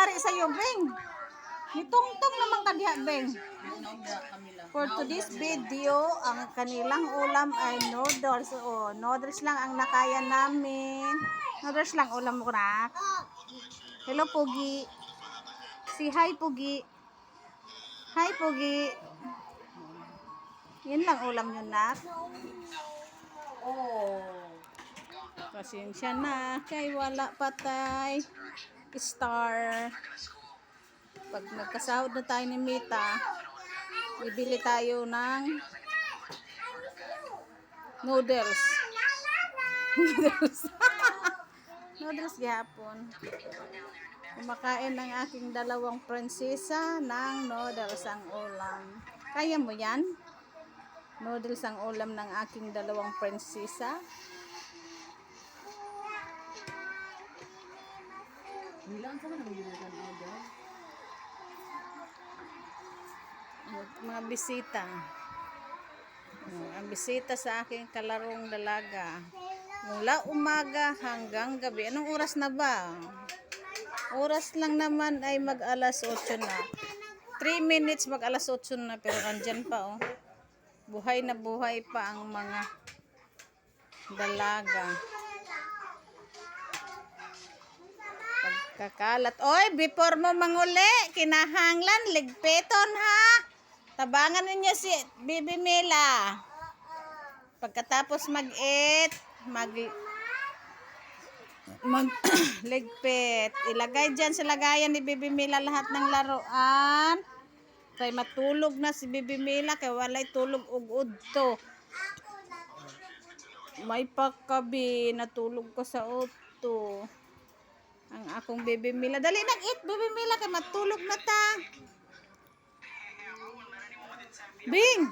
nangyari sa'yo, Beng? Nitungtong naman ka diha, Beng. For today's video, ang kanilang ulam ay noodles. Oh, noodles lang ang nakaya namin. Noodles lang ulam mo, Rak. Hello, Pogi. Si hi, Pogi. Hi, Pogi. Yan lang ulam nyo, Nak. Oh. Pasensya na. Kay wala patay. Star. Pag nagkasahod na tayo ni Mita, bibili tayo ng noodles. Noodles gihapon. Kumakain ng aking dalawang prinsesa ng noodles ang ulam. Kaya mo yan? Noodles ang ulam ng aking dalawang prinsesa. Mga bisita. Ang bisita sa aking kalarong dalaga. Mula umaga hanggang gabi. Anong oras na ba? Oras lang naman ay mag alas 8 na. 3 minutes mag alas 8 na. Pero nandyan pa, oh. Buhay na buhay pa ang mga dalaga. Pagkakalat. Oy, before mo manguli, kinahanglan, ligpeton ha. Tabangan ninyo si Bibi Mila. Pagkatapos mag-eat, ligpit. Ilagay dyan sa lagayan ni Bibi Mila lahat ng laruan. Kay matulog na si Bibi Mila, kay walay tulog ug udto. May pakabi, natulog ka sa auto. Ang akong Bibi Mila. Dali nag-eat, Bibi Mila, kay matulog na ta. Bing!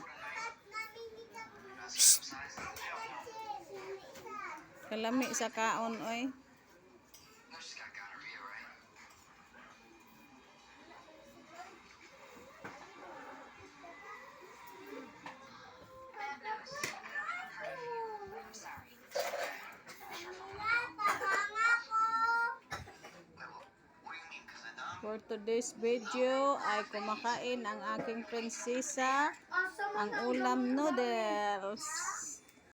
Shh. Kalami sa kaon, oy. For today's video ay kumakain ang aking prinsesa ang ulam noodles.